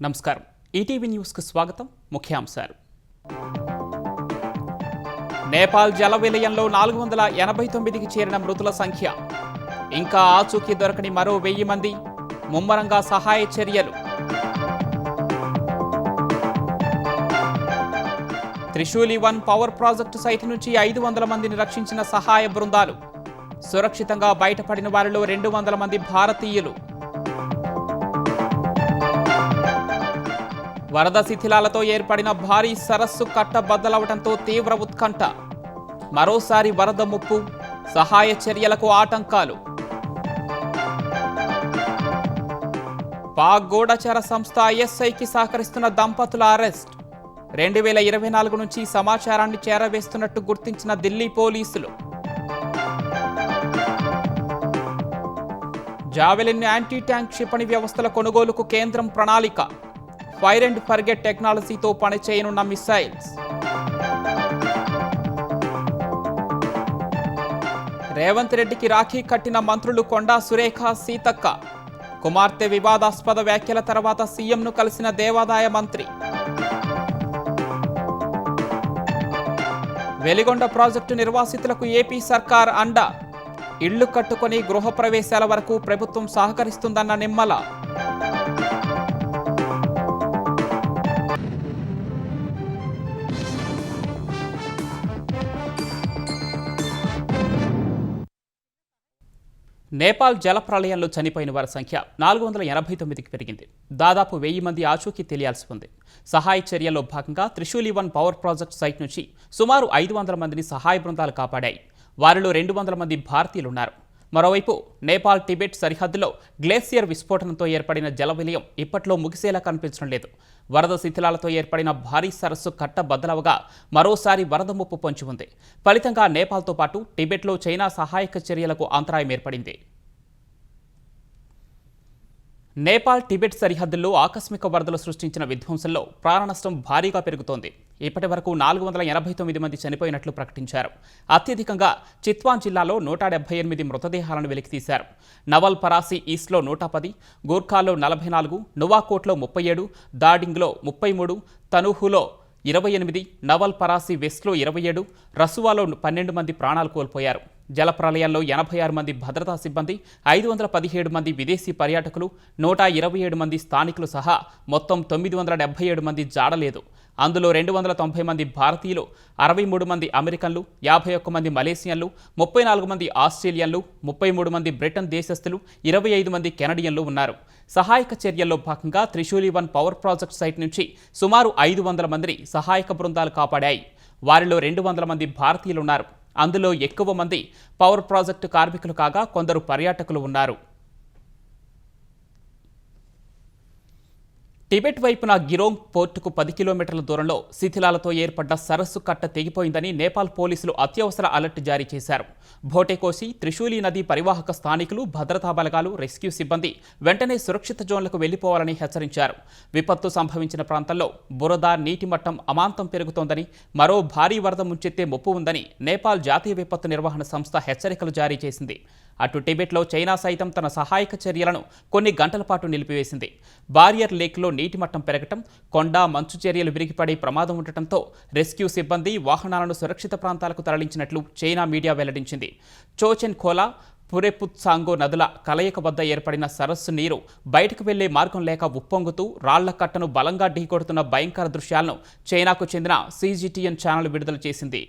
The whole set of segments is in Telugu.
నమస్కారం. ఈటీవీ న్యూస్కు స్వాగతం. ముఖ్యాంశాలు. నేపాల్ జల విలయంలో 489కి చేరిన మృతుల సంఖ్య. ఇంకా ఆచూకీ దొరకని మరో 1000 మంది. ముమ్మరంగా సహాయ చర్యలు. త్రిశూలి 1 పవర్ ప్రాజెక్టు సైట్ నుంచి 500 మందిని రక్షించిన సహాయ బృందాలు. సురక్షితంగా బయటపడిన వారిలో 200 మంది భారతీయులు. వరద శిథిలాలతో ఏర్పడిన భారీ సరస్సు కట్ట బద్దలవడంతో తీవ్ర ఉత్కంఠ. మరోసారి వరద ముప్పు, సహాయ చర్యలకు ఆటంకాలు. పాక్ గూఢచర సంస్థ ఐఎస్ఐకి సహకరిస్తున్న దంపతుల అరెస్ట్. 2024 నుంచి సమాచారాన్ని చేరవేస్తున్నట్టు గుర్తించిన ఢిల్లీ పోలీసులు. జావెలిన్ యాంటీ ట్యాంక్ క్షిపణి వ్యవస్థల కొనుగోలుకు కేంద్రం ప్రణాళిక. ఫైర్ అండ్ ఫర్గెట్ టెక్నాలజీతో పనిచేయనున్న మిసైల్స్. రేవంత్ రెడ్డికి రాఖీ కట్టిన మంత్రులు కొండా సురేఖ, సీతక్క. కుమార్తె వివాదాస్పద వ్యాఖ్యల తర్వాత సీఎంను కలిసిన దేవాదాయ మంత్రి. వెలిగొండ ప్రాజెక్టు నిర్వాసితులకు ఏపీ సర్కార్ అండ. ఇళ్లు కట్టుకొని గృహప్రవేశాల వరకు ప్రభుత్వం సహకరిస్తుందన్న నిమ్మల. నేపాల్ జల ప్రళయంలో చనిపోయిన వారి సంఖ్య 489కి పెరిగింది. దాదాపు 1000 మంది ఆచూకీ తెలియాల్సి ఉంది. సహాయ చర్యల్లో భాగంగా త్రిశూలి 1 పవర్ ప్రాజెక్టు సైట్ నుంచి సుమారు 500 మందిని సహాయ బృందాలు కాపాడాయి. వారిలో 200 మంది భారతీయులున్నారు. మరోవైపు నేపాల్ టిబెట్ సరిహద్దులో గ్లేసియర్ విస్ఫోటనంతో ఏర్పడిన జల విలయం ఇప్పట్లో ముగిసేలా కనిపించడం లేదు. వరద శిథిలాలతో ఏర్పడిన భారీ సరస్సు కట్ట బద్దలవగా మరోసారి వరద ముప్పు పొంచి ఉంది. ఫలితంగా నేపాల్తో పాటు టిబెట్లో చైనా సహాయక చర్యలకు అంతరాయం ఏర్పడింది. నేపాల్ టిబెట్ సరిహద్దుల్లో ఆకస్మిక వరదలు సృష్టించిన విధ్వంసంలో ప్రాణనష్టం భారీగా పెరుగుతోంది. ఇప్పటి వరకు 489 మంది చనిపోయినట్లు ప్రకటించారు. అత్యధికంగా చిత్వాన్ జిల్లాలో 178 మృతదేహాలను వెలికితీశారు. నవల్ పరాసి ఈస్ట్లో 110, గూర్ఖాలో 44, నువాకోట్లో 37, దాడింగ్లో 33, తనూహులో 28, నవల్ పరాసి వెస్ట్లో 27, రసువాలో 12 మంది ప్రాణాలు కోల్పోయారు. జల ప్రళయంలో 86 మంది భద్రతా సిబ్బంది, 517 మంది విదేశీ పర్యాటకులు, 127 మంది స్థానికులు సహా మొత్తం 977 మంది జాడలేదు. అందులో 290 మంది భారతీయులు, 63 మంది అమెరికన్లు, 51 మంది మలేసియన్లు, 34 మంది ఆస్ట్రేలియన్లు, 33 మంది బ్రిటన్ దేశస్థులు, 25 మంది కెనడియన్లు ఉన్నారు. సహాయక చర్యల్లో భాగంగా త్రిశూలి 1 పవర్ ప్రాజెక్టు సైట్ నుంచి సుమారు 500 మందిని సహాయక బృందాలు కాపాడాయి. వారిలో 200 మంది భారతీయులున్నారు. అందులో ఎక్కువ మంది పవర్ ప్రాజెక్టు కార్మికులు కాగా కొందరు పర్యాటకులు ఉన్నారు. టిబెట్ వైపున గిరోంగ్ పోర్టుకు 10 కిలోమీటర్ల దూరంలో శిథిలాలతో ఏర్పడ్డ సరస్సు కట్ట తెగిపోయిందని నేపాల్ పోలీసులు అత్యవసర అలర్ట్ జారీ చేశారు. భోటేకోసి, త్రిశూలి నది పరివాహక స్థానికులు, భద్రతా బలగాలు, రెస్క్యూ సిబ్బంది వెంటనే సురక్షిత జోన్లకు వెళ్లిపోవాలని హెచ్చరించారు. విపత్తు సంభవించిన ప్రాంతంలో బురద, నీటి మట్టం అమాంతం పెరుగుతోందని, మరో భారీ వరద ముంచెత్తే ముప్పు ఉందని నేపాల్ జాతీయ విపత్తు నిర్వహణ సంస్థ హెచ్చరికలు జారీ చేసింది. అటు టిబెట్లో చైనా సైతం తన సహాయక చర్యలను కొన్ని గంటల పాటు నిలిపివేసింది. బారియర్ లేక్లో నీటి మట్టం పెరగటం, కొండ మంచు చర్యలు విరిగిపడే ప్రమాదం ఉండటంతో రెస్క్యూ సిబ్బంది వాహనాలను సురక్షిత ప్రాంతాలకు తరలించినట్లు చైనా మీడియా వెల్లడించింది. చోచెన్ ఖోలా, పురెపుత్సాంగో నదుల కలయిక వద్ద ఏర్పడిన సరస్సు నీరు బయటకు వెళ్లే మార్గం లేక ఉప్పొంగుతూ రాళ్ల కట్టను బలంగా ఢీకొడుతున్న భయంకర దృశ్యాలను చైనాకు చెందిన CGTN ఛానల్ విడుదల చేసింది.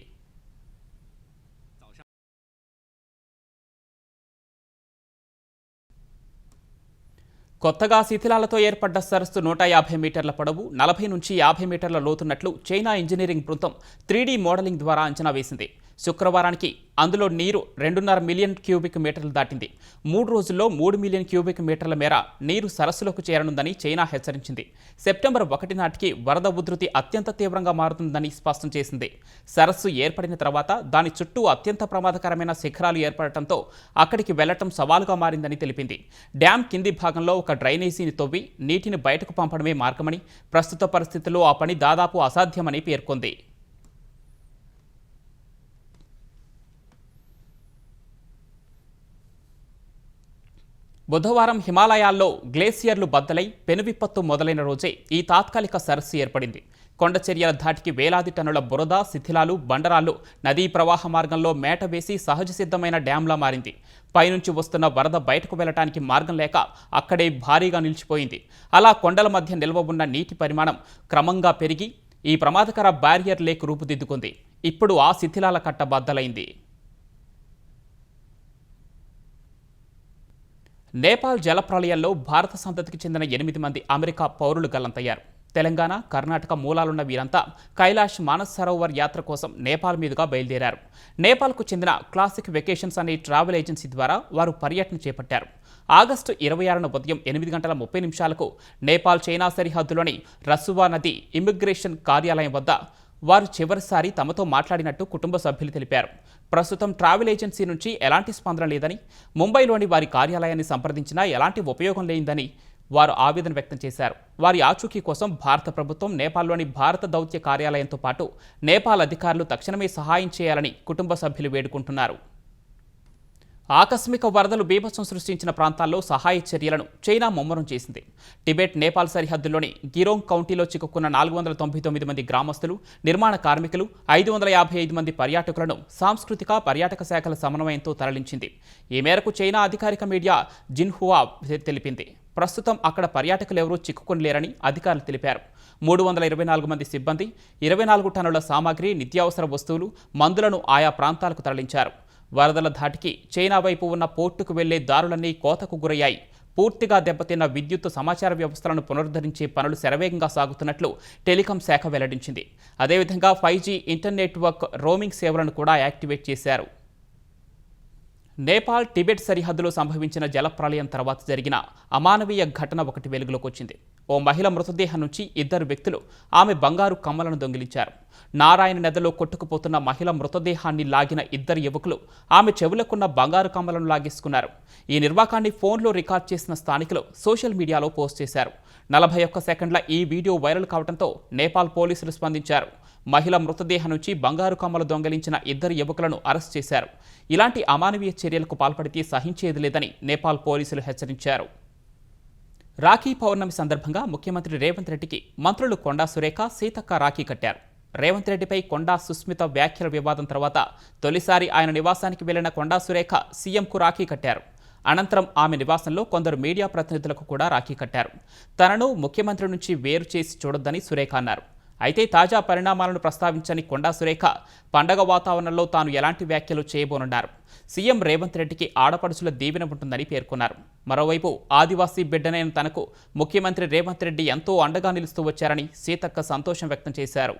కొత్తగా శిథిలాలతో ఏర్పడ్డ సరస్సు 150 మీటర్ల పొడవు, 40 నుంచి 50 మీటర్ల లోతున్నట్లు చైనా ఇంజనీరింగ్ బృందం 3D మోడలింగ్ ద్వారా అంచనా వేసింది. శుక్రవారానికి అందులో నీరు 2.5 మిలియన్ క్యూబిక్ మీటర్లు దాటింది. 3 రోజుల్లో 3 మిలియన్ క్యూబిక్ మీటర్ల మేర నీరు సరస్సులోకి చేరనుందని చైనా హెచ్చరించింది. సెప్టెంబర్ 1 నాటికి వరద ఉధృతి అత్యంత తీవ్రంగా మారుతుందని స్పష్టం చేసింది. సరస్సు ఏర్పడిన తర్వాత దాని చుట్టూ అత్యంత ప్రమాదకరమైన శిఖరాలు ఏర్పడటంతో అక్కడికి వెళ్లటం సవాలుగా మారిందని తెలిపింది. డ్యాం కింది భాగంలో ఒక డ్రైనేజీని తవ్వి నీటిని బయటకు పంపడమే మార్గమని, ప్రస్తుత పరిస్థితుల్లో ఆ పని దాదాపు అసాధ్యమని పేర్కొంది. బుధవారం హిమాలయాల్లో గ్లేసియర్లు బద్దలై పెనువిపత్తు మొదలైన రోజే ఈ తాత్కాలిక సరస్సు ఏర్పడింది. కొండచర్యల ధాటికి వేలాది టన్నుల బురద, శిథిలాలు, బండరాళ్లు నదీ ప్రవాహ మార్గంలో మేట వేసి సహజ సిద్ధమైన డ్యాంలా మారింది. పైనుంచి వస్తున్న వరద బయటకు వెళ్లడానికి మార్గం లేక అక్కడే భారీగా నిలిచిపోయింది. అలా కొండల మధ్య నిల్వ ఉన్న నీటి పరిమాణం క్రమంగా పెరిగి ఈ ప్రమాదకర బ్యారియర్ లేక్ రూపుదిద్దుకుంది. ఇప్పుడు ఆ శిథిలాల కట్ట బద్దలైంది. నేపాల్ జలప్రళయంలో భారత సంతతికి చెందిన 8 మంది అమెరికా పౌరులు గల్లంతయ్యారు. తెలంగాణ, కర్ణాటక మూలాలున్న వీరంతా కైలాష్ మానస్ సరోవర్ యాత్ర కోసం నేపాల్ మీదుగా బయలుదేరారు. నేపాల్కు చెందిన క్లాసిక్ వెకేషన్స్ అనే ట్రావెల్ ఏజెన్సీ ద్వారా వారు పర్యటన చేపట్టారు. ఆగస్టు 26న ఉదయం 8:30 నేపాల్ చైనా సరిహద్దులోని రసువా నది ఇమిగ్రేషన్ కార్యాలయం వద్ద వారు చివరిసారి తమతో మాట్లాడినట్టు కుటుంబ సభ్యులు తెలిపారు. ప్రస్తుతం ట్రావెల్ ఏజెన్సీ నుంచి ఎలాంటి స్పందన లేదని, ముంబైలోని వారి కార్యాలయాన్ని సంప్రదించినా ఎలాంటి ఉపయోగం లేదని వారు ఆవేదన వ్యక్తం చేశారు. వారి ఆచూకీ కోసం భారత ప్రభుత్వం నేపాల్లోని భారత దౌత్య కార్యాలయంతో పాటు నేపాల్ అధికారులు తక్షణమే సహాయం చేయాలని కుటుంబ సభ్యులు వేడుకుంటున్నారు. ఆకస్మిక వరదలు బీభత్సం సృష్టించిన ప్రాంతాల్లో సహాయ చర్యలను చైనా ముమ్మరం చేసింది. టిబెట్, నేపాల్ సరిహద్దుల్లోని గిరోంగ్ కౌంటీలో చిక్కుకున్న 499 మంది గ్రామస్తులు, నిర్మాణ కార్మికులు, 555 మంది పర్యాటకులను సాంస్కృతిక, పర్యాటక శాఖల సమన్వయంతో తరలించింది. ఈ మేరకు చైనా అధికారిక మీడియా జిన్హువా తెలిపింది. ప్రస్తుతం అక్కడ పర్యాటకులెవరూ చిక్కుకొనలేరని అధికారులు తెలిపారు. 324 మంది సిబ్బంది, 24 టన్నుల సామాగ్రి, నిత్యావసర వస్తువులు, మందులను ఆయా ప్రాంతాలకు తరలించారు. వరదల ధాటికి చైనా వైపు ఉన్న పోర్టుకు వెళ్లే దారులన్నీ కోతకు గురయ్యాయి. పూర్తిగా దెబ్బతిన్న విద్యుత్, సమాచార వ్యవస్థలను పునరుద్ధరించే పనులు శరవేగంగా సాగుతున్నట్లు టెలికాం శాఖ వెల్లడించింది. అదేవిధంగా 5G ఇంటర్నెట్ వర్క్ రోమింగ్ సేవలను కూడా యాక్టివేట్ చేశారు. నేపాల్, టిబెట్ సరిహద్దులో సంభవించిన జలప్రళయం తర్వాత జరిగిన అమానవీయ ఘటన ఒకటి వెలుగులోకి వచ్చింది. ఓ మహిళ మృతదేహం నుంచి 2 వ్యక్తులు ఆమె బంగారు కమ్మలను దొంగిలించారు. నారాయణ నదిలో కొట్టుకుపోతున్న మహిళ మృతదేహాన్ని లాగిన 2 యువకులు ఆమె చెవులకున్న బంగారు కమ్మలను లాగేసుకున్నారు. ఈ నిర్వాకాన్ని ఫోన్లో రికార్డ్ చేసిన స్థానికులు సోషల్ మీడియాలో పోస్ట్ చేశారు. 41 సెకండ్ల ఈ వీడియో వైరల్ కావడంతో నేపాల్ పోలీసులు స్పందించారు. మహిళ మృతదేహం నుంచి బంగారు కమ్మలు దొంగిలించిన 2 యువకులను అరెస్ట్ చేశారు. ఇలాంటి అమానవీయ చర్యలకు పాల్పడితే సహించేది లేదని నేపాల్ పోలీసులు హెచ్చరించారు. రాఖీ పౌర్ణమి సందర్భంగా ముఖ్యమంత్రి రేవంత్ రెడ్డికి మంత్రులు కొండా సురేఖ, సీతక్క రాఖీ కట్టారు. రేవంత్ రెడ్డిపై కొండా సుస్మిత వ్యాఖ్యల వివాదం తర్వాత తొలిసారి ఆయన నివాసానికి వెళ్లిన కొండా సురేఖ సీఎంకు రాఖీ కట్టారు. అనంతరం ఆమె నివాసంలో కొందరు మీడియా ప్రతినిధులకు కూడా రాఖీ కట్టారు. తనను ముఖ్యమంత్రి నుంచి వేరు చేసి చూడొద్దని సురేఖ అన్నారు. అయితే తాజా పరిణామాలను ప్రస్తావించని కొండా సురేఖ పండగ వాతావరణంలో తాను ఎలాంటి వ్యాఖ్యలు చేయబోనున్నారు. సీఎం రేవంత్ రెడ్డికి ఆడపడుచుల దీవెన ఉంటుందని పేర్కొన్నారు. మరోవైపు ఆదివాసీ బిడ్డనైన తనకు ముఖ్యమంత్రి రేవంత్ రెడ్డి ఎంతో అండగా నిలుస్తూ వచ్చారని సీతక్క సంతోషం వ్యక్తం చేశారు.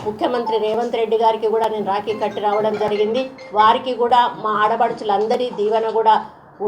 ముఖ్యమంత్రి రేవంత్ రెడ్డి గారికి కూడా నేను రాఖీ కట్టి రావడం జరిగింది. వారికి కూడా మా ఆడపడుచులందరి దీవెన కూడా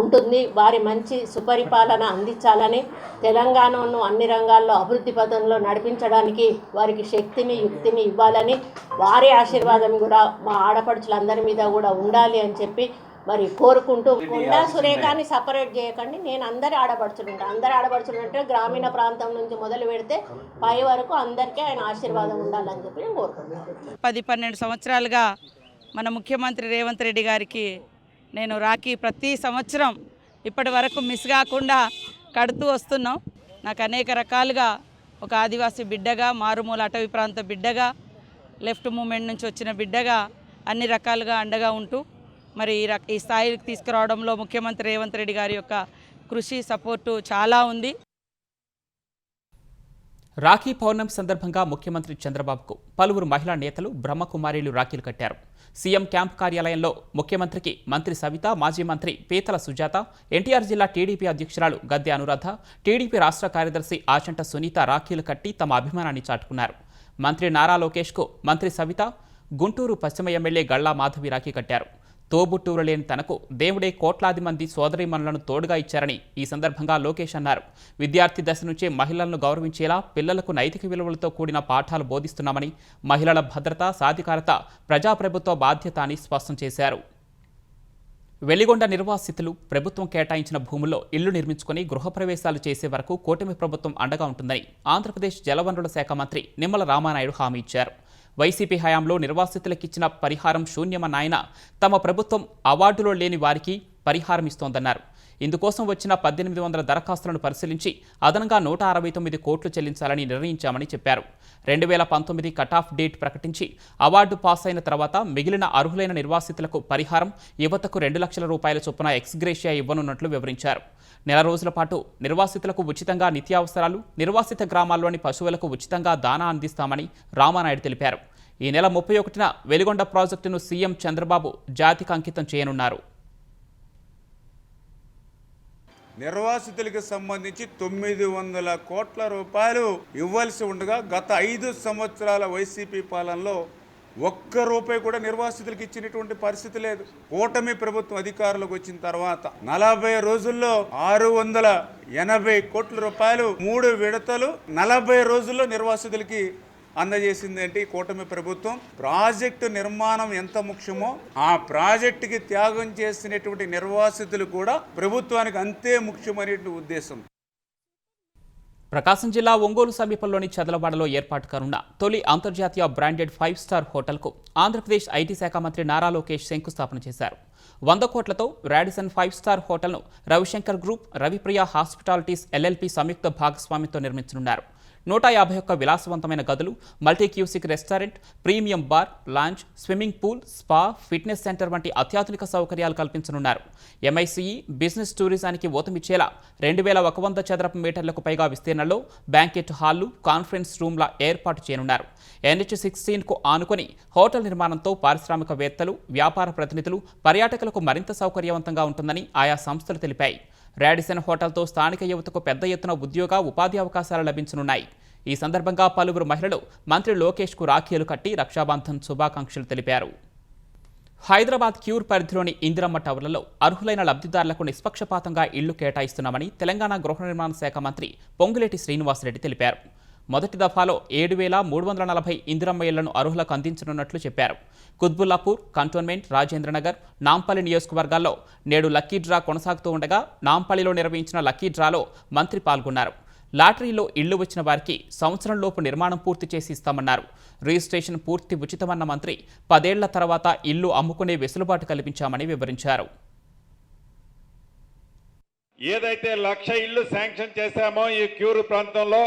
ఉంటుంది. వారి మంచి సుపరిపాలన అందించాలని, తెలంగాణను అన్ని రంగాల్లో అభివృద్ధి పథంలో నడిపించడానికి వారికి శక్తిని, యుక్తిని ఇవ్వాలని, వారి ఆశీర్వాదం కూడా మా ఆడపడుచులందరి మీద కూడా ఉండాలి అని చెప్పి మరి కోరుకుంటూ, కొండా సురేఖని సపరేట్ చేయకండి, నేను అందరి ఆడపడుచులు ఉంటాను. అందరి ఆడపడుచులు అంటే గ్రామీణ ప్రాంతం నుంచి మొదలు పెడితే పై వరకు అందరికీ ఆయన ఆశీర్వాదం ఉండాలని చెప్పి నేను కోరుకుంటున్నాను. 10-12 సంవత్సరాలుగా మన ముఖ్యమంత్రి రేవంత్ రెడ్డి గారికి నేను రాఖీ ప్రతి సంవత్సరం ఇప్పటి వరకు మిస్ కాకుండా కడుతూ వస్తున్నాం. నాకు అనేక రకాలుగా ఒక ఆదివాసీ బిడ్డగా, మారుమూల అటవీ ప్రాంత బిడ్డగా, లెఫ్ట్ మూమెంట్ నుంచి వచ్చిన బిడ్డగా అన్ని రకాలుగా అండగా ఉంటూ మరి ఈ స్థాయికి తీసుకురావడంలో ముఖ్యమంత్రి రేవంత్ రెడ్డి గారి యొక్క కృషి, సపోర్టు చాలా ఉంది. రాఖీ పౌర్ణమి సందర్భంగా ముఖ్యమంత్రి చంద్రబాబుకు పలువురు మహిళా నేతలు, బ్రహ్మకుమారీలు రాఖీలు కట్టారు. సీఎం క్యాంప్ కార్యాలయంలో ముఖ్యమంత్రికి మంత్రి సవిత, మాజీ మంత్రి పీతల సుజాత, ఎన్టీఆర్ జిల్లా టీడీపీ అధ్యక్షురాలు గద్దె అనురాధ, టీడీపీ రాష్ట్ర కార్యదర్శి ఆచంట సునీత రాఖీలు కట్టి తమ అభిమానాన్ని చాటుకున్నారు. మంత్రి నారా లోకేష్కు మంత్రి సవిత, గుంటూరు పశ్చిమ ఎమ్మెల్యే గళ్ళా మాధవి రాఖీ కట్టారు. తోబుట్టూరు లేని తనకు దేవుడే కోట్లాది మంది సోదరీమణులను తోడుగా ఇచ్చారని ఈ సందర్భంగా లోకేష్ అన్నారు. విద్యార్థి దశ నుంచే మహిళలను గౌరవించేలా పిల్లలకు నైతిక విలువలతో కూడిన పాఠాలు బోధిస్తున్నామని, మహిళల భద్రత, సాధికారత ప్రజాప్రభుత్వ బాధ్యత అని స్పష్టం చేశారు. వెలిగొండ నిర్వాసితులు ప్రభుత్వం కేటాయించిన భూముల్లో ఇళ్లు నిర్మించుకుని గృహప్రవేశాలు చేసే వరకు కూటమి ప్రభుత్వం అండగా ఉంటుందని ఆంధ్రప్రదేశ్ జలవనరుల శాఖ మంత్రి నిమ్మల రామానాయుడు హామీ ఇచ్చారు. వైసీపీ హయాంలో నిర్వాసితులకిచ్చిన పరిహారం శూన్యమన్న ఆయన తమ ప్రభుత్వం అవార్డులో లేని వారికి పరిహారం ఇస్తోందన్నారు. ఇందుకోసం వచ్చిన 1800 దరఖాస్తులను పరిశీలించి అదనంగా 169 కోట్లు చెల్లించాలని నిర్ణయించామని చెప్పారు. 2019 కటాఫ్ డేట్ ప్రకటించి అవార్డు పాస్ అయిన తర్వాత మిగిలిన అర్హులైన నిర్వాసితులకు పరిహారం, యువతకు 2 లక్షల రూపాయల చొప్పున ఎక్స్గ్రేషియా ఇవ్వనున్నట్లు వివరించారు. నెల రోజుల పాటు నిర్వాసితులకు ఉచితంగా నిత్యావసరాలు, నిర్వాసిత గ్రామాల్లోని పశువులకు ఉచితంగా దానా అందిస్తామని రామానాయుడు తెలిపారు. ఈ నెల 31న వెలిగొండ ప్రాజెక్టును సీఎం చంద్రబాబు జాతికి అంకితం చేయనున్నారు. నిర్వాసితులకు సంబంధించి 900 కోట్ల రూపాయలు ఇవ్వాల్సి ఉండగా గత 5 సంవత్సరాల వైసీపీ పాలనలో ఒక్క రూపాయి కూడా నిర్వాసితులకు ఇచ్చినటువంటి పరిస్థితి లేదు. కూటమి ప్రభుత్వం అధికారులకు వచ్చిన తర్వాత 40 రోజుల్లో 680 కోట్ల రూపాయలు 3 విడతలు 40 రోజుల్లో నిర్వాసితులకి అందజేసింది. అంటే ఈ కూటమి ప్రభుత్వం ప్రాజెక్టు నిర్మాణం ఎంత ముఖ్యమో ఆ ప్రాజెక్టుకి త్యాగం చేసినటువంటి నిర్వాసితులు కూడా ప్రభుత్వానికి అంతే ముఖ్యమనే ఉద్దేశం. ప్రకాశం జిల్లా ఒంగోలు సమీపంలోని చదలవాడలో ఏర్పాటు కానున్న తొలి అంతర్జాతీయ బ్రాండెడ్ 5-స్టార్ హోటల్కు ఆంధ్రప్రదేశ్ ఐటీ శాఖ మంత్రి నారా లోకేష్ శంకుస్థాపన చేశారు. 100 కోట్లతో రాడిసన్ 5-స్టార్ హోటల్ను Ravishankar group, Ravipriya hospitalities LLP సంయుక్త భాగస్వామ్యంతో నిర్మించనున్నారు. 151 విలాసవంతమైన గదులు, multi cuisine restaurant, premium bar, lounge, swimming pool, spa, fitness centre వంటి అత్యాధునిక సౌకర్యాలు కల్పించనున్నారు. MICE బిజినెస్ టూరిజానికి ఊతమిచ్చేలా 2100 చదరపు మీటర్లకు పైగా విస్తీర్ణంలో బ్యాంకెట్ హాళ్లు, కాన్ఫరెన్స్ రూమ్ల ఏర్పాటు చేయనున్నారు. NH16కు ఆనుకొని హోటల్ నిర్మాణంతో పారిశ్రామికవేత్తలు, వ్యాపార ప్రతినిధులు, పర్యాటకులకు మరింత సౌకర్యవంతంగా ఉంటుందని ఆయా సంస్థలు తెలిపాయి. రాడిసన్ హోటల్తో స్థానిక యువతకు పెద్ద ఎత్తున ఉద్యోగ, ఉపాధి అవకాశాలు లభించనున్నాయి. ఈ సందర్భంగా పలువురు మహిళలు మంత్రి లోకేష్కు రాఖీలు కట్టి రక్షాబంధన్ శుభాకాంక్షలు తెలిపారు. హైదరాబాద్ క్యూర్ పరిధిలోని ఇందిరమ్మ టవర్లలో అర్హులైన లబ్ధిదారులకు నిష్పక్షపాతంగా ఇళ్లు కేటాయిస్తున్నామని తెలంగాణ గృహ నిర్మాణ శాఖ మంత్రి పొంగులేటి శ్రీనివాసరెడ్డి తెలిపారు. మొదటి దఫాలో 7,340 ఇందిరమ్మ ఇళ్లను అర్హులకు అందించనున్నట్లు చెప్పారు. కుత్బుల్లాపూర్, కంటోన్మెంట్, రాజేంద్రనగర్, నాంపల్లి నియోజకవర్గాల్లో నేడు లక్కీ డ్రా కొనసాగుతూ ఉండగా నాంపల్లిలో నిర్వహించిన లక్కీ డ్రాలో మంత్రి పాల్గొన్నారు. లాటరీలో ఇళ్లు వచ్చిన వారికి సంవత్సరంలోపు నిర్మాణం పూర్తి చేసి ఇస్తామన్నారు. రిజిస్ట్రేషన్ పూర్తి ఉచితమన్న మంత్రి 10 ఏళ్ల తర్వాత ఇల్లు అమ్ముకునే వెసులుబాటు కల్పించామని వివరించారు. ఏదైతే 1,00,000 ఇళ్లు శాంక్షన్ చేశామో ఈ క్యూర్ ప్రాంతంలో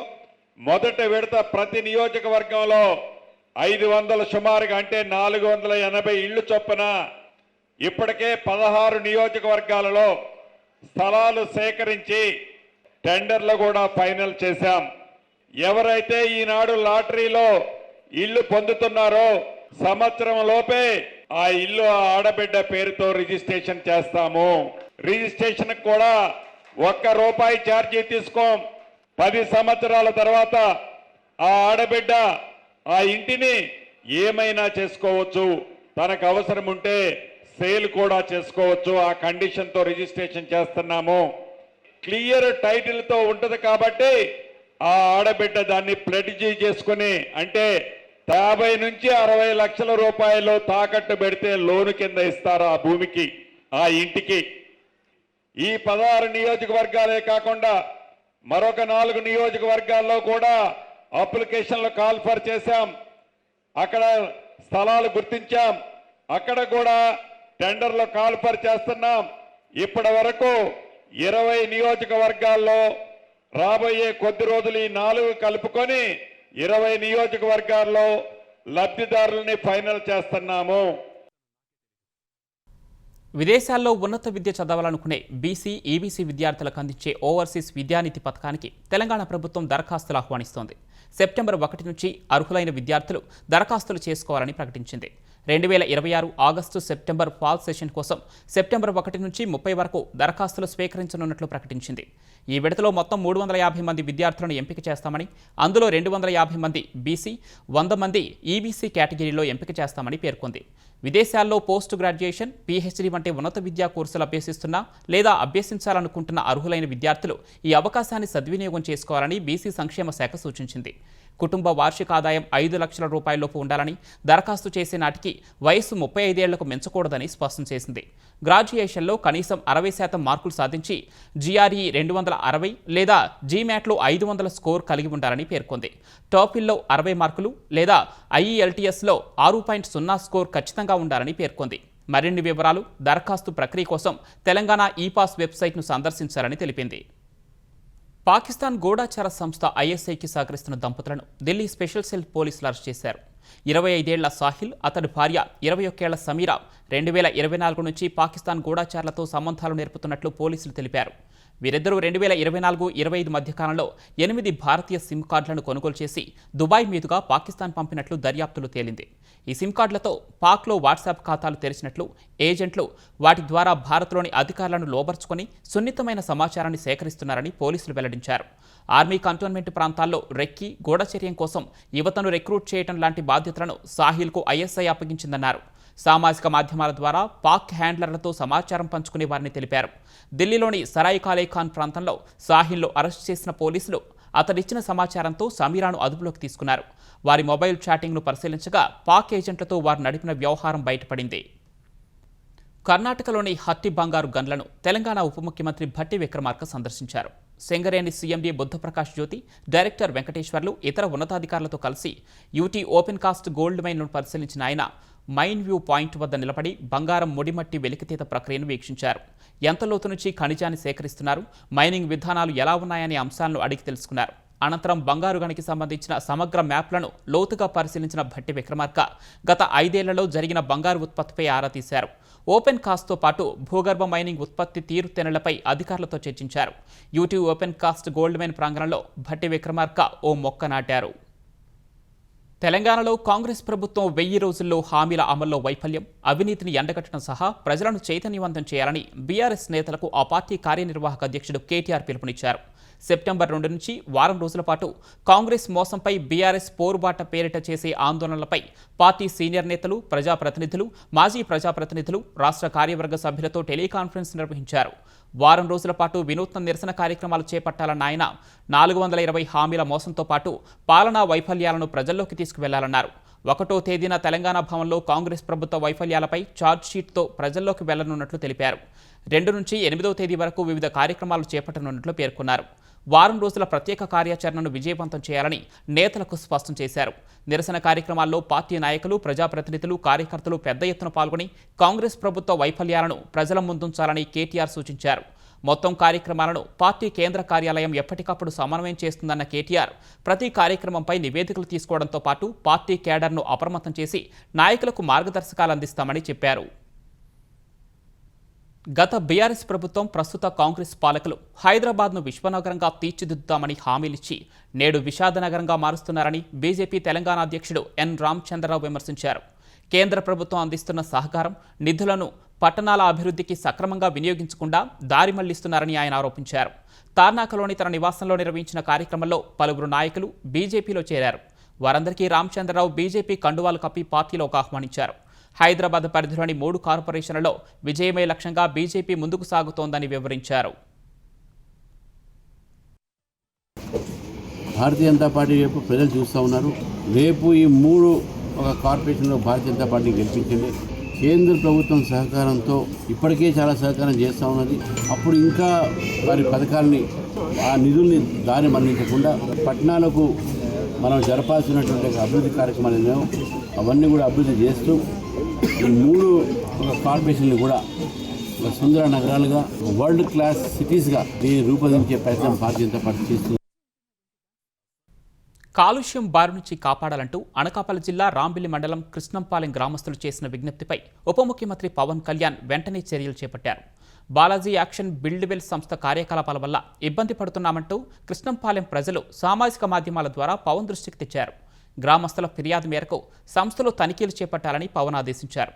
మొదటి విడత ప్రతి నియోజకవర్గంలో 500 సుమారుగా అంటే 480 ఇళ్లు చొప్పున ఇప్పటికే 16 నియోజకవర్గాలలో స్థలాలు సేకరించి టెండర్లు కూడా ఫైనల్ చేశాం. ఎవరైతే ఈనాడు లాటరీలో ఇళ్లు పొందుతున్నారో సంవత్సరం లోపే ఆ ఇల్లు ఆడబిడ్డ పేరుతో రిజిస్ట్రేషన్ చేస్తాము. రిజిస్ట్రేషన్ కూడా ₹1 ఛార్జీ తీసుకోం. 10 సంవత్సరాల తర్వాత ఆ ఆడబిడ్డ ఆ ఇంటిని ఏమైనా చేసుకోవచ్చు, తనకు అవసరం ఉంటే సేల్ కూడా చేసుకోవచ్చు. ఆ కండిషన్తో రిజిస్ట్రేషన్ చేస్తున్నాము. క్లియర్ టైటిల్తో ఉంటుంది కాబట్టి ఆ ఆడబిడ్డ దాన్ని ప్లెడ్జ్ చేసుకుని అంటే 50 నుంచి 60 లక్షల రూపాయలు తాకట్టు పెడితే లోను కింద ఇస్తారు ఆ భూమికి, ఆ ఇంటికి. ఈ 16 నియోజకవర్గాలే కాకుండా మరొక 4 నియోజకవర్గాల్లో కూడా అప్లికేషన్లు కాల్ఫర్ చేశాం. అక్కడ స్థలాలు గుర్తించాం. అక్కడ కూడా టెండర్లు కాల్ఫర్ చేస్తున్నాం. ఇప్పటి వరకు 20 నియోజకవర్గాల్లో రాబోయే కొద్ది రోజులు ఈ 4 కలుపుకొని 20 నియోజకవర్గాల్లో లబ్ధిదారులని ఫైనల్ చేస్తున్నాము. విదేశాల్లో ఉన్నత విద్య చదవాలనుకునే బీసీ, ఈబీసీ విద్యార్థులకు అందించే ఓవర్సీస్ విద్యానిధి పథకానికి తెలంగాణ ప్రభుత్వం దరఖాస్తులు ఆహ్వానిస్తోంది. సెప్టెంబర్ 1 నుంచి అర్హులైన విద్యార్థులు దరఖాస్తులు చేసుకోవాలని ప్రకటించింది. 2026 ఆగస్టు సెప్టెంబర్ ఫాల్ సెషన్ కోసం సెప్టెంబర్ 1 నుంచి 30 వరకు దరఖాస్తులు స్వీకరించనున్నట్లు ప్రకటించింది. ఈ విడతలో మొత్తం 350 మంది విద్యార్థులను ఎంపిక చేస్తామని, అందులో 250 మంది బీసీ, 100 మంది ఈబీసీ కేటగిరీలో ఎంపిక చేస్తామని పేర్కొంది. విదేశాల్లో పోస్ట్ గ్రాడ్యుయేషన్, పీహెచ్డీ వంటి ఉన్నత విద్యా కోర్సులు అభ్యసిస్తున్న లేదా అభ్యసించాలనుకుంటున్న అర్హులైన విద్యార్థులు ఈ అవకాశాన్ని సద్వినియోగం చేసుకోవాలని బీసీ సంక్షేమ శాఖ సూచించింది. కుటుంబ వార్షిక ఆదాయం 5 లక్షల రూపాయలలోపు ఉండాలని, దరఖాస్తు చేసే నాటికి వయస్సు 35 ఏళ్లకు మించకూడదని స్పష్టం చేసింది. గ్రాడ్యుయేషన్లో కనీసం 60% మార్కులు సాధించి జీఆర్ఈ 260 లేదా జీమ్యాట్లో 500 స్కోర్ కలిగి ఉండాలని పేర్కొంది. టాపిల్లో 60 మార్కులు లేదా ఐఈఎల్టీఎస్లో 6.0 స్కోర్ ఖచ్చితంగా ఉండాలని పేర్కొంది. మరిన్ని వివరాలు, దరఖాస్తు ప్రక్రియ కోసం తెలంగాణ ఈపాస్ వెబ్సైట్ను సందర్శించాలని తెలిపింది. పాకిస్తాన్ గూఢాచార సంస్థ ఐఎస్ఐకి సహకరిస్తున్న దంపతులను ఢిల్లీ స్పెషల్ సెల్ పోలీసులు అరెస్ట్ చేశారు. 25 ఏళ్ల సాహిల్, అతడి భార్య 21 ఏళ్ల సమీరా 2024 నుంచి పాకిస్తాన్ గూఢాచారులతో సంబంధాలు నేర్పుతున్నట్లు పోలీసులు తెలిపారు. వీరిద్దరూ 2024-25 మధ్యకాలంలో 8 భారతీయ సిమ్ కార్డులను కొనుగోలు చేసి దుబాయ్ మీదుగా పాకిస్తాన్ పంపినట్లు దర్యాప్తులు తేలింది. ఈ సిమ్ కార్డులతో పాక్లో వాట్సాప్ ఖాతాలు తెరిచినట్లు ఏజెంట్లు వాటి ద్వారా భారత్లోని అధికారులను లోబర్చుకొని సున్నితమైన సమాచారాన్ని సేకరిస్తున్నారని పోలీసులు వెల్లడించారు. ఆర్మీ కంటోన్మెంట్ ప్రాంతాల్లో రెక్కి, గూఢచర్యం కోసం యువతను రిక్రూట్ చేయడం లాంటి బాధ్యతలను సాహిల్కు ఐఎస్ఐ అప్పగించిందన్నారు. సామాజిక మాధ్యమాల ద్వారా పాక్ హ్యాండ్లర్లతో సమాచారం పంచుకునే వారిని తెలిపారు. ఢిల్లీలోని సరాయ్ కాలే ఖాన్ ప్రాంతంలో సాహిల్ను అరెస్ట్ చేసిన పోలీసులు అతడిచ్చిన సమాచారంతో సమీరాను అదుపులోకి తీసుకున్నారు. వారి మొబైల్ చాటింగ్ను పరిశీలించగా పాక్ ఏజెంట్లతో వారు నడిపిన వ్యవహారం బయటపడింది. కర్ణాటకలోని హట్టి బంగారు గన్లను తెలంగాణ ఉప ముఖ్యమంత్రి భట్టి విక్రమార్క సందర్శించారు. సింగరేణి సీఎండీ బుద్ధప్రకాష్ జ్యోతి, డైరెక్టర్ వెంకటేశ్వర్లు ఇతర ఉన్నతాధికారులతో కలిసి యూటీ ఓపెన్ కాస్ట్ గోల్డ్ మైన్ను పరిశీలించిన ఆయన మైన్ వ్యూ పాయింట్ వద్ద నిలబడి బంగారం ముడిమట్టి వెలికితీత ప్రక్రియను వీక్షించారు. ఎంత లోతు నుంచి ఖనిజాన్ని సేకరిస్తున్నారు, మైనింగ్ విధానాలు ఎలా ఉన్నాయనే అంశాలను అడిగి తెలుసుకున్నారు. అనంతరం బంగారు గనికి సంబంధించిన సమగ్ర మ్యాప్లను లోతుగా పరిశీలించిన భట్టి విక్రమార్క గత 5 ఏళ్లలో జరిగిన బంగారు ఉత్పత్తిపై ఆరా తీశారు. ఓపెన్ కాస్ట్తో పాటు భూగర్భ మైనింగ్ ఉత్పత్తి తీరుతెన్నులపై అధికారులతో చర్చించారు. UT open cast gold mine ప్రాంగణంలో భట్టి విక్రమార్క ఓ మొక్క నాటారు. తెలంగాణలో కాంగ్రెస్ ప్రభుత్వం 1000 రోజుల్లో హామీల అమల్లో వైఫల్యం, అవినీతిని ఎండగట్టడం సహా ప్రజలను చైతన్యవంతం చేయాలని బీఆర్ఎస్ నేతలకు ఆ పార్టీ కార్యనిర్వాహక అధ్యక్షుడు కేటీఆర్ పిలుపునిచ్చారు. సెప్టెంబర్ 2 నుంచి వారం రోజుల పాటు కాంగ్రెస్ మోసంపై బీఆర్ఎస్ పోరుబాట పేరిట చేసే ఆందోళనలపై పార్టీ సీనియర్ నేతలు, ప్రజాప్రతినిధులు, మాజీ ప్రజాప్రతినిధులు, రాష్ట్ర కార్యవర్గ సభ్యులతో టెలికాన్ఫరెన్స్ నిర్వహించారు. వారం రోజుల పాటు వినూత్న నిరసన కార్యక్రమాలు చేపట్టాలన్న ఆయన 420 హామీల మోసంతో పాటు పాలనా వైఫల్యాలను ప్రజల్లోకి తీసుకువెళ్లాలన్నారు. 1వ తేదీన తెలంగాణ భవన్లో కాంగ్రెస్ ప్రభుత్వ వైఫల్యాలపై ఛార్జ్షీట్తో ప్రజల్లోకి వెళ్లనున్నట్లు తెలిపారు. 2 నుంచి 8వ తేదీ వరకు వివిధ కార్యక్రమాలు చేపట్టనున్నట్లు పేర్కొన్నారు. వారం రోజుల ప్రత్యేక కార్యాచరణను విజయవంతం చేయాలని నేతలకు స్పష్టం చేశారు. నిరసన కార్యక్రమాల్లో పార్టీ నాయకులు, ప్రజాప్రతినిధులు, కార్యకర్తలు పెద్ద ఎత్తున పాల్గొని కాంగ్రెస్ ప్రభుత్వ వైఫల్యాలను ప్రజల ముందుంచాలని కేటీఆర్ సూచించారు. మొత్తం కార్యక్రమాలను పార్టీ కేంద్ర కార్యాలయం ఎప్పటికప్పుడు సమన్వయం చేస్తుందన్న కేటీఆర్ ప్రతి కార్యక్రమంపై నివేదికలు తీసుకోవడంతో పాటు పార్టీ కేడర్ను అప్రమత్తం చేసి నాయకులకు మార్గదర్శకాలు అందిస్తామని చెప్పారు. గత బీఆర్ఎస్ ప్రభుత్వం, ప్రస్తుత కాంగ్రెస్ పాలకులు హైదరాబాద్ను విశ్వనగరంగా తీర్చిదిద్దుతామని హామీలిచ్చి నేడు విషాదనగరంగా మారుస్తున్నారని బీజేపీ తెలంగాణ అధ్యక్షుడు ఎన్ రామచంద్రరావు విమర్శించారు. కేంద్ర ప్రభుత్వం అందిస్తున్న సహకారం, నిధులను పట్టణాల అభివృద్ధికి సక్రమంగా వినియోగించకుండా దారి మళ్లిస్తున్నారని ఆయన ఆరోపించారు. తార్నాకలోని తన నివాసంలో నిర్వహించిన కార్యక్రమంలో పలువురు నాయకులు బీజేపీలో చేరారు. వారందరికీ రామచంద్రరావు బీజేపీ కండువాలు కప్పి పార్టీలోకి ఆహ్వానించారు. హైదరాబాద్ పరిధిలోని 3 కార్పొరేషన్లలో విజయమే లక్ష్యంగా బీజేపీ ముందుకు సాగుతోందని వివరించారు. భారతీయ జనతా పార్టీ వైపు ప్రజలు చూస్తూ ఉన్నారు. రేపు ఈ 3 కార్పొరేషన్లో భారతీయ జనతా పార్టీ గెలిపించండి. కేంద్ర ప్రభుత్వం సహకారంతో ఇప్పటికే చాలా సహకారం చేస్తూ ఉన్నది. అప్పుడు ఇంకా వారి పథకాలని, ఆ నిధుల్ని దారి మళ్లించకుండా పట్టణాలకు మనం జరపాల్సినటువంటి అభివృద్ధి కార్యక్రమాలు అవన్నీ కూడా అభివృద్ధి చేస్తూ ఈ 3 కార్పొరేషన్లు కూడా ఒక సుందర నగరాలుగా, వరల్డ్ క్లాస్ సిటీస్గా దీన్ని రూపొందించే ప్రయత్నం భారతీయ జనతా పార్టీ చేస్తుంది. కాలుష్యం బారి నుంచి కాపాడాలంటూ అనకాపల్లి జిల్లా రాంబిల్లి మండలం కృష్ణంపాలెం గ్రామస్తులు చేసిన విజ్ఞప్తిపై ఉప ముఖ్యమంత్రి పవన్ కళ్యాణ్ వెంటనే చర్యలు చేపట్టారు. బాలాజీ యాక్షన్ బిల్డ్వెల్ సంస్థ కార్యకలాపాల వల్ల ఇబ్బంది పడుతున్నామంటూ కృష్ణంపాలెం ప్రజలు సామాజిక మాధ్యమాల ద్వారా పవన్ దృష్టికి తెచ్చారు. గ్రామస్తుల ఫిర్యాదు మేరకు సంస్థలో తనిఖీలు చేపట్టాలని పవన్ ఆదేశించారు.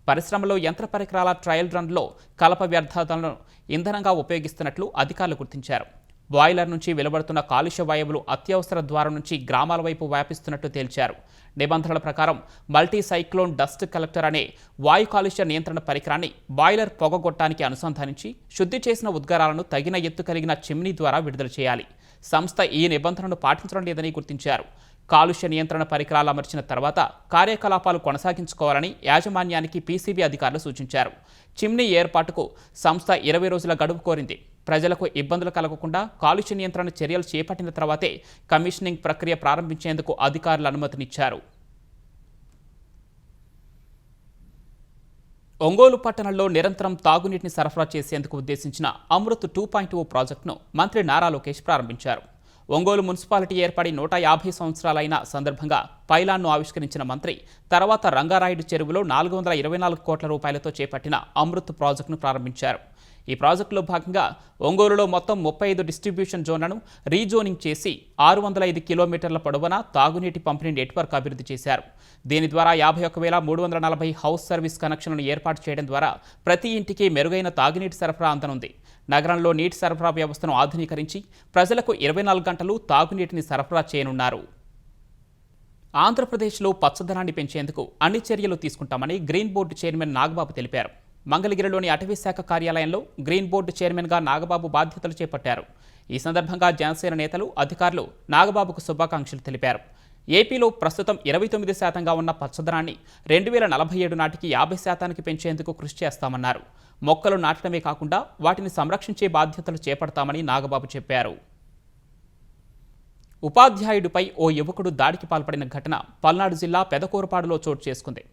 పరిశ్రమలో యంత్ర పరికరాల ట్రయల్ రన్లో కలప వ్యర్థాలను ఇంధనంగా ఉపయోగిస్తున్నట్లు అధికారులు గుర్తించారు. బాయిలర్ నుంచి వెలువడుతున్న కాలుష్య వాయువులు అత్యవసర ద్వారం నుంచి గ్రామాల వైపు వ్యాపిస్తున్నట్టు తేల్చారు. నిబంధనల ప్రకారం మల్టీ సైక్లోన్ డస్ట్ కలెక్టర్ అనే వాయు కాలుష్య నియంత్రణ పరికరాన్ని బాయిలర్ పొగగొట్టానికి అనుసంధానించి శుద్ధి చేసిన ఉద్గారాలను తగిన ఎత్తు కలిగిన చిమ్నీ ద్వారా విడుదల చేయాలి. సంస్థ ఈ నిబంధనను పాటించడం లేదని గుర్తించారు. కాలుష్య నియంత్రణ పరికరాలు అమర్చిన తర్వాత కార్యకలాపాలు కొనసాగించుకోవాలని యాజమాన్యానికి పీసీబీ అధికారులు సూచించారు. చిమ్నీ ఏర్పాటుకు సంస్థ 20 రోజుల గడువు కోరింది. ప్రజలకు ఇబ్బందులు కలగకుండా కాలుష్య నియంత్రణ చర్యలు చేపట్టిన తర్వాతే కమిషనింగ్ ప్రక్రియ ప్రారంభించేందుకు అధికారులు అనుమతినిచ్చారు. ఒంగోలు పట్టణంలో నిరంతరం తాగునీటిని సరఫరా చేసేందుకు ఉద్దేశించిన అమృత్ 2.0 ప్రాజెక్టును మంత్రి నారా లోకేష్ ప్రారంభించారు. ఒంగోలు మున్సిపాలిటీ ఏర్పడి 150 సంవత్సరాలైన సందర్భంగా పైలాన్ను ఆవిష్కరించిన మంత్రి తర్వాత రంగారాయుడు చెరువులో 424 కోట్ల రూపాయలతో చేపట్టిన అమృత్ ప్రాజెక్టును ప్రారంభించారు. ఈ ప్రాజెక్టులో భాగంగా ఒంగోలులో మొత్తం 35 డిస్ట్రిబ్యూషన్ జోన్లను రీజోనింగ్ చేసి 605 కిలోమీటర్ల పొడవున తాగునీటి పంపిణీ నెట్వర్క్ అభివృద్ధి చేశారు. దీని ద్వారా 51,340 హౌస్ సర్వీస్ కనెక్షన్లను ఏర్పాటు చేయడం ద్వారా ప్రతి ఇంటికి మెరుగైన తాగునీటి సరఫరా అందనుంది. నగరంలో నీటి సరఫరా వ్యవస్థను ఆధునీకరించి ప్రజలకు 24 గంటలు తాగునీటిని సరఫరా చేయనున్నారు. ఆంధ్రప్రదేశ్లో పచ్చదనాన్ని పెంచేందుకు అన్ని చర్యలు తీసుకుంటామని గ్రీన్ బోర్డు చైర్మన్ నాగబాబు తెలిపారు. మంగళగిరిలోని అటవీ శాఖ కార్యాలయంలో గ్రీన్ బోర్డు చైర్మన్గా నాగబాబు బాధ్యతలు చేపట్టారు. ఈ సందర్భంగా జనసేన నేతలు, అధికారులు నాగబాబుకు శుభాకాంక్షలు తెలిపారు. ఏపీలో ప్రస్తుతం 29% ఉన్న పచ్చదనాన్ని 2047 నాటికి 50% పెంచేందుకు కృషి చేస్తామన్నారు. మొక్కలు నాటడమే కాకుండా వాటిని సంరక్షించే బాధ్యతలు చేపడతామని నాగబాబు చెప్పారు. ఉపాధ్యాయుడిపై ఓ యువకుడు దాడికి పాల్పడిన ఘటన పల్నాడు జిల్లా పెదకూరపాడులో చోటు చేసుకుంది.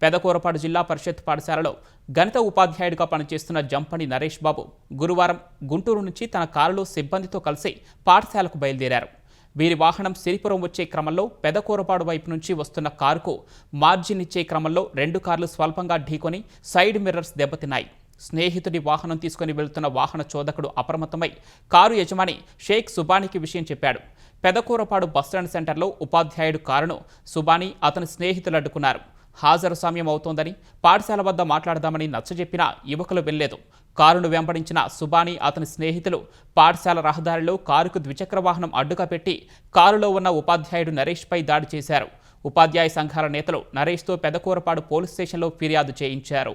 పెదకూరపాడు జిల్లా పరిషత్ పాఠశాలలో గణిత ఉపాధ్యాయుడిగా పనిచేస్తున్న జంపని నరేష్ బాబు గురువారం గుంటూరు నుంచి తన కారులో సిబ్బందితో కలిసి పాఠశాలకు బయలుదేరారు. వీరి వాహనం సిరిపురం వచ్చే క్రమంలో పెదకూరపాడు వైపు నుంచి వస్తున్న కారుకు మార్జిన్ ఇచ్చే క్రమంలో 2 కార్లు స్వల్పంగా ఢీకొని సైడ్ మిర్రర్స్ దెబ్బతిన్నాయి. స్నేహితుడి వాహనం తీసుకుని వెళ్తున్న వాహన చోదకుడు అప్రమత్తమై కారు యజమాని షేక్ సుబానీకి విషయం చెప్పాడు. పెదకూరపాడు బస్టాండ్ సెంటర్లో ఉపాధ్యాయుడు కారును సుబానీ అతని స్నేహితులు అడ్డుకున్నారు. హాజరు సమయం అవుతోందని పాఠశాల వద్ద మాట్లాడదామని నచ్చజెప్పినా యువకులు వెళ్లేదు. కారును వెంబడించిన సుబానీ అతని స్నేహితులు పాఠశాల రహదారిలో కారుకు ద్విచక్ర వాహనం అడ్డుగా పెట్టి కారులో ఉన్న ఉపాధ్యాయుడు నరేష్పై దాడి చేశారు. ఉపాధ్యాయ సంఘాల నేతలు నరేష్తో పెదకూరపాడు పోలీస్ స్టేషన్లో ఫిర్యాదు చేయించారు.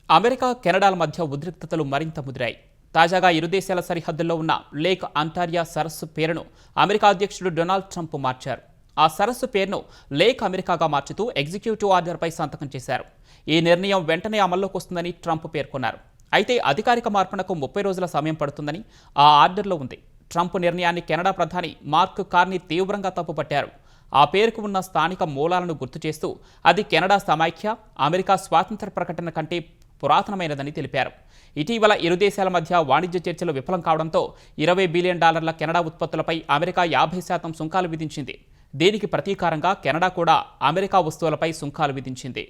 అమెరికా, కెనడాల మధ్య ఉద్రిక్తతలు మరింత ముదిరాయి. తాజాగా ఇరు దేశాల సరిహద్దుల్లో ఉన్న లేక్ అంటారియా సరస్సు పేరును అమెరికా అధ్యక్షుడు డొనాల్డ్ ట్రంప్ మార్చారు. ఆ సరస్సు పేరును లేక్ అమెరికాగా మార్చుతూ ఎగ్జిక్యూటివ్ ఆర్డర్పై సంతకం చేశారు. ఈ నిర్ణయం వెంటనే అమల్లోకి వస్తుందని ట్రంప్ పేర్కొన్నారు. అయితే అధికారిక మార్పునకు 30 రోజుల సమయం పడుతుందని ఆ ఆర్డర్లో ఉంది. ట్రంప్ నిర్ణయాన్ని కెనడా ప్రధాని మార్క్ కార్నీ తీవ్రంగా తప్పుపట్టారు. ఆ పేరుకు ఉన్న స్థానిక మూలాలను గుర్తు చేస్తూ అది కెనడా సమైక్య, అమెరికా స్వాతంత్ర ప్రకటన కంటే పురాతనమైనదని తెలిపారు. ఇటీవల ఇరు దేశాల మధ్య వాణిజ్య చర్చలు విఫలం కావడంతో $20 బిలియన్ కెనడా ఉత్పత్తులపై అమెరికా 50% సుంకాలు విధించింది. దీనికి ప్రతీకారంగా కెనడా కూడా అమెరికా వస్తువులపై సుంకాలు విధించింది.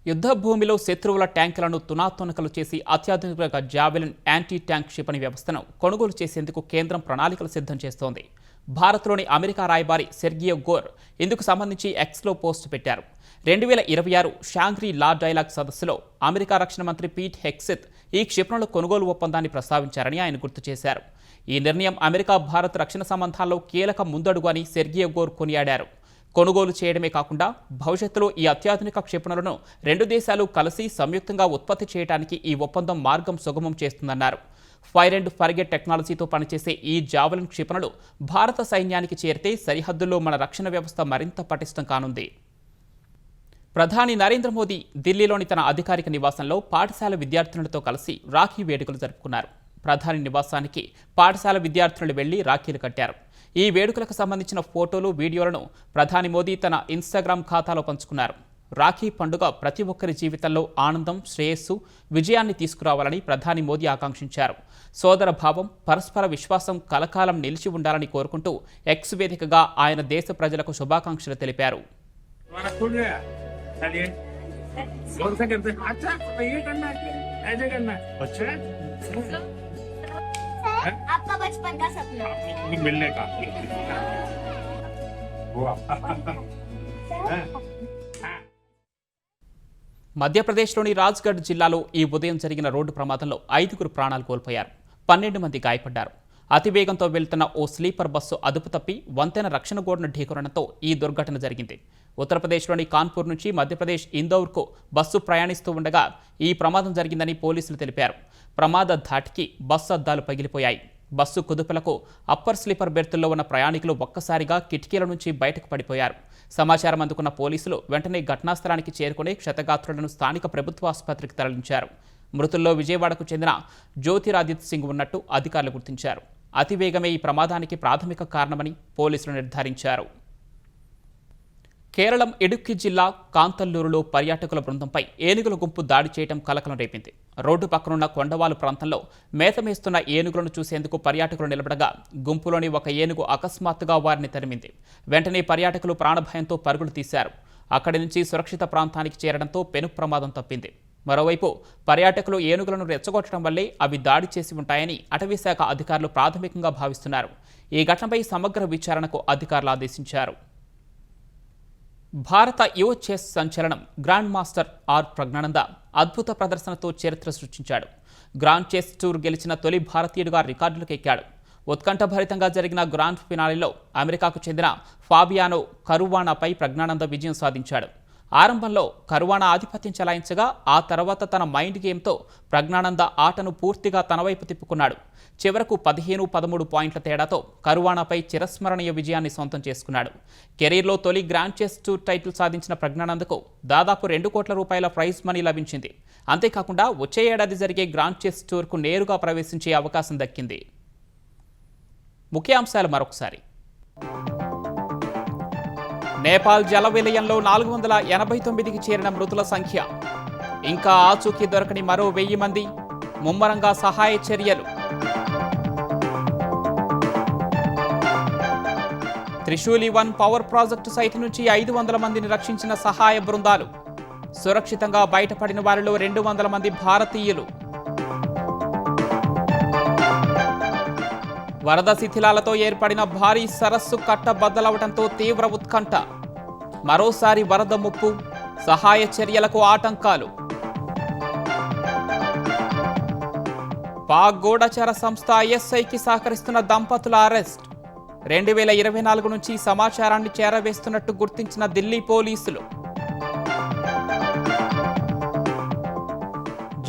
యుద్ధ భూమిలో శత్రువుల ట్యాంకులను తునాతునకలు చేసి అత్యాధునిక జావెలిన్ యాంటీ ట్యాంక్ క్షిపణి వ్యవస్థను కొనుగోలు చేసేందుకు కేంద్రం ప్రణాళికలు సిద్ధం చేస్తోంది. భారత్లోని అమెరికా రాయబారి సెర్గియో గోర్ ఇందుకు సంబంధించి ఎక్స్లో పోస్ట్ పెట్టారు. 2026 షాంగ్రీ లా డైలాగ్ సదస్సులో అమెరికా రక్షణ మంత్రి పీట్ హెక్సెత్ ఈ క్షిపణుల కొనుగోలు ఒప్పందాన్ని ప్రస్తావించారని ఆయన గుర్తు చేశారు. ఈ నిర్ణయం అమెరికా భారత్ రక్షణ సంబంధాల్లో కీలక ముందడుగు అని సెర్గియో గోర్ కొనియాడారు. కొనుగోలు చేయడమే కాకుండా భవిష్యత్తులో ఈ అత్యాధునిక క్షిపణులను 2 దేశాలు కలిసి సంయుక్తంగా ఉత్పత్తి చేయడానికి ఈ ఒప్పందం మార్గం సుగమం చేస్తుందన్నారు. ఫైర్ అండ్ ఫర్గెట్ టెక్నాలజీతో పనిచేసే ఈ జావెలిన్ క్షిపణులు భారత సైన్యానికి చేరితే సరిహద్దుల్లో మన రక్షణ వ్యవస్థ మరింత పటిష్టం కానుంది. ప్రధాని నరేంద్ర మోదీ ఢిల్లీలోని తన అధికారిక నివాసంలో పాఠశాల విద్యార్థినులతో కలిసి రాఖీ వేడుకలు జరుపుకున్నారు. ప్రధాని నివాసానికి పాఠశాల విద్యార్థినులు వెళ్లి రాఖీలు కట్టారు. ఈ వేడుకలకు సంబంధించిన ఫోటోలు, వీడియోలను ప్రధాని మోదీ తన ఇన్స్టాగ్రామ్ ఖాతాలో పంచుకున్నారు. రాఖీ పండుగ ప్రతి ఒక్కరి జీవితంలో ఆనందం, శ్రేయస్సు, విజయాన్ని తీసుకురావాలని ప్రధాని మోదీ ఆకాంక్షించారు. సోదర భావం, పరస్పర విశ్వాసం కలకాలం నిలిచి ఉండాలని కోరుకుంటూ ఎక్స్ వేదికగా ఆయన దేశ ప్రజలకు శుభాకాంక్షలు తెలిపారు. आपका बचपन का सपना मिलने का మధ్యప్రదేశ్లోని రాజ్గఢ్ జిల్లాలో ఈ ఉదయం జరిగిన రోడ్డు ప్రమాదంలో 5 ప్రాణాలు కోల్పోయారు. 12 మంది గాయపడ్డారు. అతివేగంతో వెళ్తున్న ఓ స్లీపర్ బస్సు అదుపు తప్పి వంతెన రక్షణ గోడను ఢీకొనడంతో ఈ దుర్ఘటన జరిగింది. ఉత్తరప్రదేశ్లోని కాన్పూర్ నుంచి మధ్యప్రదేశ్ ఇందౌర్కు బస్సు ప్రయాణిస్తూ ఉండగా ఈ ప్రమాదం జరిగిందని పోలీసులు తెలిపారు. ప్రమాద ధాటికి బస్సు అద్దాలు పగిలిపోయాయి. బస్సు కుదుపులకు అప్పర్ స్లీపర్ బెర్తుల్లో ఉన్న ప్రయాణికులు ఒక్కసారిగా కిటికీల నుంచి బయటకు పడిపోయారు. సమాచారం అందుకున్న పోలీసులు వెంటనే ఘటనా స్థలానికి చేరుకుని క్షతగాత్రులను స్థానిక ప్రభుత్వ ఆసుపత్రికి తరలించారు. మృతుల్లో విజయవాడకు చెందిన జ్యోతిరాదిత్ సింగ్ ఉన్నట్టు అధికారులు గుర్తించారు. అతివేగమే ఈ ప్రమాదానికి ప్రాథమిక కారణమని పోలీసులు నిర్ధారించారు. కేరళం ఇడుక్కి జిల్లా కాంతల్లూరులో పర్యాటకుల బృందంపై ఏనుగుల గుంపు దాడి చేయడం కలకలం రేపింది. రోడ్డు పక్కనున్న కొండవాలు ప్రాంతంలో మేతమేస్తున్న ఏనుగులను చూసేందుకు పర్యాటకులు నిలబడగా గుంపులోని ఒక ఏనుగు అకస్మాత్తుగా వారిని తరిమింది. వెంటనే పర్యాటకులు ప్రాణభయంతో పరుగులు తీశారు. అక్కడి నుంచి సురక్షిత ప్రాంతానికి చేరడంతో పెను ప్రమాదం తప్పింది. మరోవైపు పర్యాటకులు ఏనుగులను రెచ్చగొట్టడం వల్లే అవి దాడి చేసి ఉంటాయని అటవీశాఖ అధికారులు ప్రాథమికంగా భావిస్తున్నారు. ఈ ఘటనపై సమగ్ర విచారణకు అధికారులు ఆదేశించారు. భారత యువ చెస్ సంచలనం గ్రాండ్ మాస్టర్ ఆర్ ప్రజ్ఞానంద అద్భుత ప్రదర్శనతో చరిత్ర సృష్టించాడు. గ్రాండ్ చెస్ టూర్ గెలిచిన తొలి భారతీయుడిగా రికార్డులకు ఎక్కాడు. ఉత్కంఠభరితంగా జరిగిన గ్రాండ్ ఫినాలేలో అమెరికాకు చెందిన ఫాబియానో కరువానాపై ప్రజ్ఞానంద విజయం సాధించాడు. ఆరంభంలో కరువానా ఆధిపత్యం చెలాయించగా ఆ తర్వాత తన మైండ్ గేమ్తో ప్రజ్ఞానంద ఆటను పూర్తిగా తన వైపు తిప్పుకున్నాడు. చివరకు 15-13 పాయింట్ల తేడాతో కరువానాపై చిరస్మరణీయ విజయాన్ని సొంతం చేసుకున్నాడు. కెరీర్లో తొలి గ్రాండ్ చెస్ టూర్ టైటిల్ సాధించిన ప్రజ్ఞానందకు దాదాపు 2 కోట్ల రూపాయల ప్రైజ్ మనీ లభించింది. అంతేకాకుండా వచ్చే ఏడాది జరిగే గ్రాండ్ చెస్ టూర్కు నేరుగా ప్రవేశించే అవకాశం దక్కింది. ముఖ్యాంశాలు మరొకసారి. నేపాల్ జల విలయంలో 489కి చేరిన మృతుల సంఖ్య. ఇంకా ఆచూకీ దొరకని మరో 1000 మంది. ముమ్మరంగా సహాయ చర్యలు. త్రిశూలి 1 పవర్ ప్రాజెక్టు సైట్ నుంచి 500 మందిని రక్షించిన సహాయ బృందాలు. సురక్షితంగా బయటపడిన వారిలో 200 మంది భారతీయులు. వరద శిథిలాలతో ఏర్పడిన భారీ సరస్సు కట్టబద్దలవడంతో తీవ్ర ఉత్కంఠ. మరోసారి వరద ముప్పు, సహాయ చర్యలకు ఆటంకాలు. పాక్ గూఢచర సంస్థ ఐఎస్ఐకి సహకరిస్తున్న దంపతుల అరెస్ట్. 2024 నుంచి సమాచారాన్ని చేరవేస్తున్నట్టు గుర్తించిన ఢిల్లీ పోలీసులు.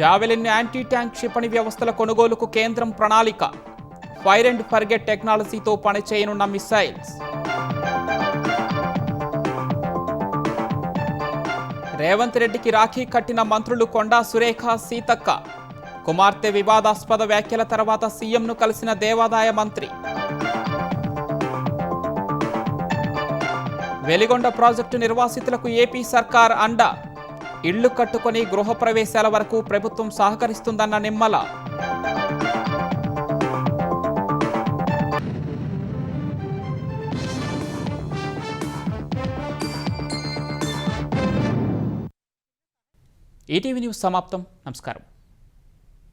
జావెలిన్ యాంటీ ట్యాంక్ క్షిపణి వ్యవస్థల కొనుగోలుకు కేంద్రం ప్రణాళిక. ఫైర్ అండ్ ఫర్గెట్ టెక్నాలజీతో పనిచేయనున్న మిసైల్స్. రేవంత్ రెడ్డికి రాఖీ కట్టిన మంత్రులు కొండా సురేఖ, సీతక్క. కుమార్తె వివాదాస్పద వ్యాఖ్యల తర్వాత సీఎంను కలిసిన దేవాదాయ మంత్రి. వెలిగొండ ప్రాజెక్టు నిర్వాసితులకు ఏపీ సర్కార్ అండ. ఇళ్లు కట్టుకొని గృహప్రవేశాల వరకు ప్రభుత్వం సహకరిస్తుందన్న నిమ్మల. ఈటీవీ న్యూస్ సమాప్తం. నమస్కారం.